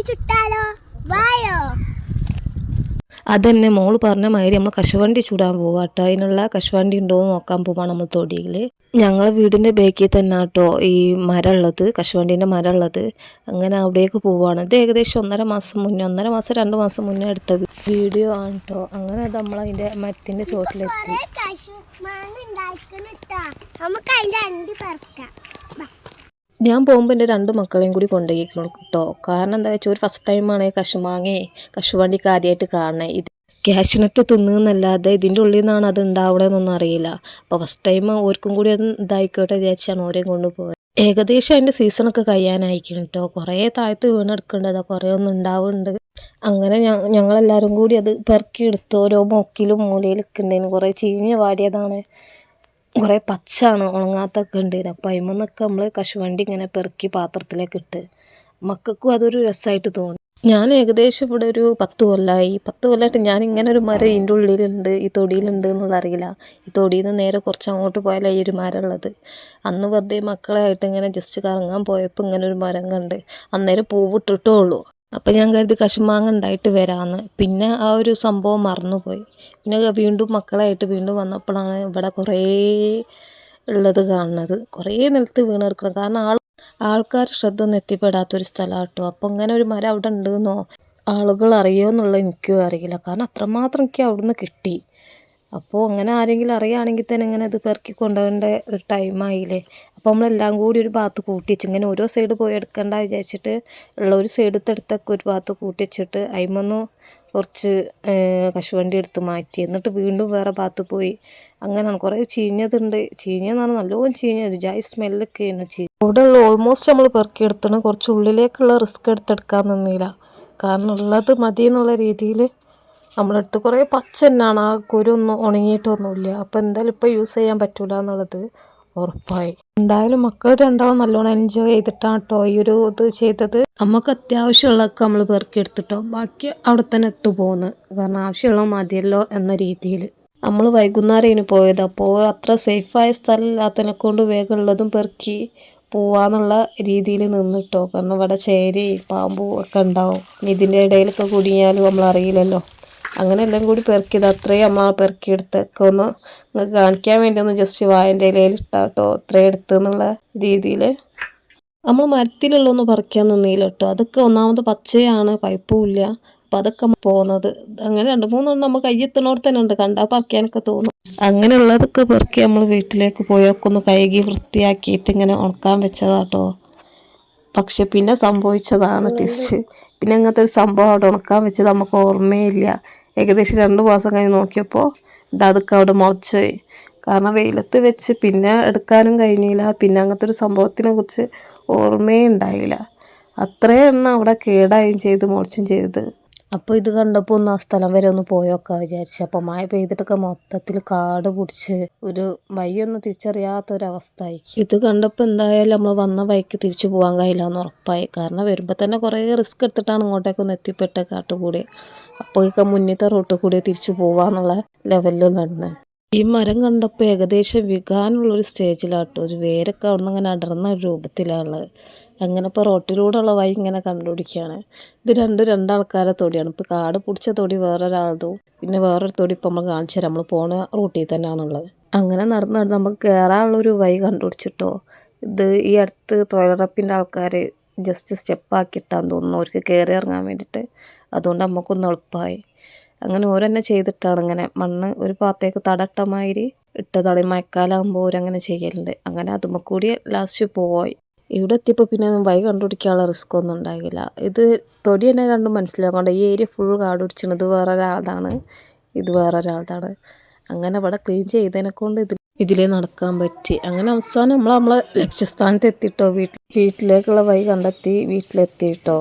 ചുട്ടാലോ വായോ. അതന്നെ മോള് പറഞ്ഞ മാതിരി നമ്മൾ കശുവണ്ടി ചൂടാൻ പോവാട്ടോ. അതിനുള്ള കശുവണ്ടി ഉണ്ടോ എന്ന് നോക്കാൻ പോവാണ് നമ്മൾ തൊടിയിൽ. ഞങ്ങളെ വീടിൻ്റെ ബേക്കിൽ തന്നെ കേട്ടോ ഈ മരം ഉള്ളത്, കശുവണ്ടീൻ്റെ മരം ഉള്ളത്. അങ്ങനെ അവിടേക്ക് പോവാണ്. ഇത് ഏകദേശം 1.5 മാസം മുന്നേ, 1.5 മാസം 2 മാസം മുന്നേ എടുത്ത വീഡിയോ ആണ് കേട്ടോ. അങ്ങനെ അത് നമ്മൾ അതിൻ്റെ മരത്തിൻ്റെ ചോട്ടിലെത്തി. നമുക്ക് അതിന്റെ അണ്ടി പറിക്കാം. ഞാൻ പോകുമ്പോൾ എൻ്റെ 2 മക്കളെയും കൂടി കൊണ്ടുപോയിക്കണം കേട്ടോ. കാരണം എന്താ വെച്ചാൽ ഒരു ഫസ്റ്റ് ടൈമാണ് കശുവണ്ടിക്ക് ആദ്യമായിട്ട് കാണുന്നത്. ഇത് ക്യാഷ്നട്ട് തിന്നുന്നല്ലാതെ ഇതിൻ്റെ ഉള്ളിൽ നിന്നാണ് അത് ഉണ്ടാവണമെന്നൊന്നും അറിയില്ല. അപ്പോൾ ഫസ്റ്റ് ടൈം ഓർക്കും കൂടി ഒന്ന് ഇതായിക്കോട്ടെ വിചാരിച്ചാണ് ഓരേ കൊണ്ടുപോയത്. ഏകദേശം അതിൻ്റെ സീസണൊക്കെ കഴിയാനായിരിക്കും കേട്ടോ. കുറേ താഴത്ത് വീണെടുക്കേണ്ടതാണ്, കുറേ ഒന്നും ഉണ്ടാവുന്നുണ്ട്. അങ്ങനെ ഞങ്ങളെല്ലാവരും കൂടി അത് പെറുക്കിയെടുത്ത് ഓരോ മൊക്കിലും മൂലയിലൊക്കെ ഉണ്ടായിരുന്നു. കുറേ ചീഞ്ഞ് വാടിയതാണ്, കുറേ പച്ചാണ്, ഉണങ്ങാത്തൊക്കെ ഉണ്ടായിരുന്നു. അപ്പോൾ അതിന്മേന്നൊക്കെ നമ്മൾ കശുവണ്ടി ഇങ്ങനെ പെറുക്കി പാത്രത്തിലേക്ക് ഇട്ട് മക്കൾക്കും അതൊരു രസമായിട്ട് തോന്നി. ഞാൻ ഏകദേശം ഇവിടെ ഒരു 10 കൊല്ലമായി. 10 കൊല്ലമായിട്ട് ഞാൻ ഇങ്ങനെ ഒരു മരം ഇതിൻ്റെ ഉള്ളിലുണ്ട്, ഈ തൊടിയിലുണ്ട് എന്നുള്ള അറിയില്ല. ഈ തൊടിയിൽ നിന്ന് നേരെ കുറച്ച് അങ്ങോട്ട് പോയാലാണ് ഈ ഒരു മരം ഉള്ളത്. അന്ന് വെറുതെ മക്കളായിട്ട് ഇങ്ങനെ ജസ്റ്റ് കറങ്ങാൻ പോയപ്പോൾ ഇങ്ങനെ ഒരു മരം കണ്ട്. അന്നേരം പൂവിട്ടിട്ടേ ഉള്ളൂ. അപ്പം ഞാൻ കരുതി കശുമാങ്ങ ഉണ്ടായിട്ട് വരാമെന്ന്. പിന്നെ ആ ഒരു സംഭവം മറന്നുപോയി. പിന്നെ വീണ്ടും മക്കളായിട്ട് വീണ്ടും വന്നപ്പോഴാണ് ഇവിടെ കുറേ ഉള്ളത് കാണുന്നത്. കുറേ നിലത്ത് വീണെടുക്കണം. കാരണം ആൾക്കാർ ശ്രദ്ധ ഒന്നും എത്തിപ്പെടാത്തൊരു സ്ഥലമാണ് കേട്ടോ. അപ്പോൾ ഇങ്ങനെ ഒരു മരം അവിടെ ഉണ്ടെന്നോ ആളുകൾ അറിയുമോ എന്നുള്ളത് എനിക്കും അറിയില്ല. കാരണം അത്രമാത്രം എനിക്ക് അവിടുന്ന് കിട്ടി. അപ്പോൾ അങ്ങനെ ആരെങ്കിലും അറിയുകയാണെങ്കിൽ തന്നെ ഇങ്ങനെ ഇത് പെറുക്കി കൊണ്ടുപോകേണ്ട ഒരു ടൈമായില്ലേ. അപ്പോൾ നമ്മളെല്ലാം കൂടി ഒരു ഭാഗത്ത് കൂട്ടി വെച്ച് ഇങ്ങനെ ഓരോ സൈഡ് പോയി എടുക്കണ്ട വിചാരിച്ചിട്ട് ഉള്ള ഒരു സൈഡത്തെടുത്തൊക്കെ ഒരു ഭാഗത്ത് കൂട്ടി വെച്ചിട്ട് അതിമൊന്ന് കുറച്ച് കശുവണ്ടി എടുത്ത് മാറ്റി. എന്നിട്ട് വീണ്ടും വേറെ ഭാഗത്ത് പോയി. അങ്ങനെയാണ്. കുറേ ചീഞ്ഞതുണ്ട്. ചീഞ്ഞെന്ന് പറഞ്ഞാൽ നല്ലോണം ചീഞ്ഞ ഒരു ജായി സ്മെല്ലൊക്കെ ആയിരുന്നു ചീഞ്ഞ. ഇവിടെ ഉള്ള ഓൾമോസ്റ്റ് നമ്മൾ പെറുക്കി എടുത്തണം. കുറച്ച് ഉള്ളിലേക്കുള്ള റിസ്ക് എടുത്തെടുക്കാൻ നിന്നില്ല. കാരണം ഉള്ളത് മതി എന്നുള്ള രീതിയിൽ നമ്മളെടുത്ത് കുറേ പച്ച തന്നെയാണ്. ആ കുരൊന്നും ഉണങ്ങിയിട്ടൊന്നുമില്ല. അപ്പോൾ എന്തായാലും ഇപ്പോൾ യൂസ് ചെയ്യാൻ പറ്റില്ല എന്നുള്ളത് ഉറപ്പായി. എന്തായാലും മക്കൾ രണ്ടാളും നല്ലോണം എൻജോയ് ചെയ്തിട്ടാണ് കേട്ടോ ഈ ഒരു ഇത് ചെയ്തത്. നമുക്ക് അത്യാവശ്യമുള്ളതൊക്കെ നമ്മൾ പെറുക്കി എടുത്തിട്ടോ ബാക്കി അവിടെ തന്നെ ഇട്ട് പോകുന്നു. കാരണം ആവശ്യമുള്ള മതിയല്ലോ എന്ന രീതിയിൽ നമ്മൾ വൈകുന്നേരം പോയത്. അപ്പോൾ അത്ര സേഫായ സ്ഥലമില്ലാത്തതിനെ കൊണ്ട് വേഗമുള്ളതും പെറുക്കി പോവാന്നുള്ള രീതിയിൽ നിന്നിട്ടോ. കാരണം ഇവിടെ ചേരി പാമ്പും ഒക്കെ ഉണ്ടാവും. ഇതിൻ്റെ ഇടയിലൊക്കെ കുടുങ്ങിയാലും നമ്മളറിയില്ലല്ലോ. അങ്ങനെ എല്ലാം കൂടി പെറുക്കിയത് അത്രയും നമ്മൾ പെറുക്കിയെടുത്തൊക്കെ ഒന്ന് കാണിക്കാൻ വേണ്ടി ഒന്ന് ജസ്റ്റ് വായൻ്റെ ഇലയിൽ ഇട്ടാട്ടോ അത്രയും എടുത്തെന്നുള്ള രീതിയിൽ. നമ്മൾ മരത്തിലുള്ളൊന്ന് പറിക്കാൻ നിന്നില്ല കേട്ടോ. അതൊക്കെ ഒന്നാമത് പച്ചയാണ്, പൈപ്പും ഇല്ല. അപ്പം അതൊക്കെ പോകുന്നത് അങ്ങനെ 2-3 നമ്മൾ കയ്യെത്തുന്നോട് തന്നെ ഉണ്ട്, കണ്ടാൽ പറിക്കാനൊക്കെ തോന്നും. അങ്ങനെയുള്ളതൊക്കെ പെറുക്കി നമ്മൾ വീട്ടിലേക്ക് പോയൊക്കെ ഒന്ന് കഴുകി വൃത്തിയാക്കിയിട്ട് ഇങ്ങനെ ഉണക്കാൻ വെച്ചതാട്ടോ. പക്ഷെ പിന്നെ സംഭവിച്ചതാണ് ടിസ്റ്റ്. പിന്നെ അങ്ങനത്തെ ഒരു സംഭവം അവിടെ ഉണക്കാൻ വെച്ചത് നമുക്ക് ഓർമ്മയില്ല. ഏകദേശം 2 മാസം കഴിഞ്ഞ് നോക്കിയപ്പോൾ അതൊക്കെ അവിടെ മുളച്ചുപോയി. കാരണം വെയിലത്ത് വെച്ച് പിന്നെ എടുക്കാനും കഴിഞ്ഞില്ല. പിന്നെ അങ്ങനത്തെ ഒരു സംഭവത്തിനെ കുറിച്ച് ഓർമ്മയേ ഉണ്ടായില്ല. അത്രയും എണ്ണം അവിടെ കേടായും ചെയ്ത് മുളച്ചും ചെയ്ത്. അപ്പോൾ ഇത് കണ്ടപ്പോൾ ഒന്ന് ആ സ്ഥലം വരെ ഒന്ന് പോയൊക്കെ വിചാരിച്ചു. അപ്പോൾ മഴ പെയ്തിട്ടൊക്കെ മൊത്തത്തിൽ കാട് പിടിച്ച് ഒരു വഴിയൊന്നും തിരിച്ചറിയാത്തൊരവസ്ഥയായി. ഇത് കണ്ടപ്പോൾ എന്തായാലും നമ്മൾ വന്ന വഴിക്ക് തിരിച്ചു പോകാൻ കഴിയില്ല എന്ന് ഉറപ്പായി. കാരണം വരുമ്പോൾ തന്നെ കുറേ റിസ്ക് എടുത്തിട്ടാണ് ഇങ്ങോട്ടേക്കൊന്ന് എത്തിപ്പെട്ട കാട്ടുകൂടി. അപ്പോൾ ഈ മുന്നത്തെ റൂട്ടിൽ കൂടി തിരിച്ചു പോകാമെന്നുള്ള ലെവലിൽ നടന്നത്. ഈ മരം കണ്ടപ്പോൾ ഏകദേശം വികാനുള്ളൊരു സ്റ്റേജിലാട്ടോ. ഒരു വേരൊക്കെ അവിടെ നിന്ന് ഇങ്ങനെ അടർന്ന ഒരു രൂപത്തിലാണുള്ളത്. അങ്ങനെ ഇപ്പോൾ റോട്ടിലൂടെയുള്ള വഴി ഇങ്ങനെ കണ്ടുപിടിക്കുകയാണ്. ഇത് രണ്ടാൾക്കാരെ തൊടിയാണ്. ഇപ്പോൾ കാട് പിടിച്ച തൊടി വേറൊരാളതും പിന്നെ വേറൊരു തൊടി ഇപ്പോൾ നമ്മൾ കാണിച്ചു തരാം. നമ്മൾ പോണ റൂട്ടിൽ തന്നെയാണുള്ളത്. അങ്ങനെ നടന്ന് നമുക്ക് കയറാനുള്ളൊരു വഴി കണ്ടുപിടിച്ചിട്ടോ. ഇത് ഈ അടുത്ത് തൊഴിലുറപ്പിൻ്റെ ആൾക്കാർ ജസ്റ്റ് സ്റ്റെപ്പാക്കിയിട്ടാന്ന് തോന്നുന്നു അവർക്ക് കയറി ഇറങ്ങാൻ വേണ്ടിയിട്ട്. അതുകൊണ്ട് നമുക്കൊന്ന് എളുപ്പമായി. അങ്ങനെ ഓരെന്നെ ചെയ്തിട്ടാണ് ഇങ്ങനെ മണ്ണ് ഒരു ഭാഗത്തേക്ക് തടട്ടമാതിരി ഇട്ടതാണ്. മഴക്കാലമാകുമ്പോൾ ഓരങ്ങനെ ചെയ്യലുണ്ട്. അങ്ങനെ അതുമ്മ കൂടി ലാസ്റ്റ് പോയി. ഇവിടെ എത്തിയപ്പോൾ പിന്നെ വഴി കണ്ടുപിടിക്കാനുള്ള റിസ്ക് ഒന്നും ഉണ്ടാകില്ല. ഇത് തൊടി തന്നെ രണ്ടും മനസ്സിലാക്കേണ്ട. ഈ ഏരിയ ഫുൾ കാട് പിടിച്ചത് വേറൊരാളതാണ്, ഇത് വേറൊരാളതാണ്. അങ്ങനെ ഇവിടെ ക്ലീൻ ചെയ്തതിനെ കൊണ്ട് ഇതിലേ നടക്കാൻ പറ്റി. അങ്ങനെ അവസാനം നമ്മളെ ലക്ഷ്യസ്ഥാനത്ത് എത്തിയിട്ടോ. വീട്ടിലേക്കുള്ള വഴി കണ്ടെത്തി വീട്ടിലെത്തിയിട്ടോ.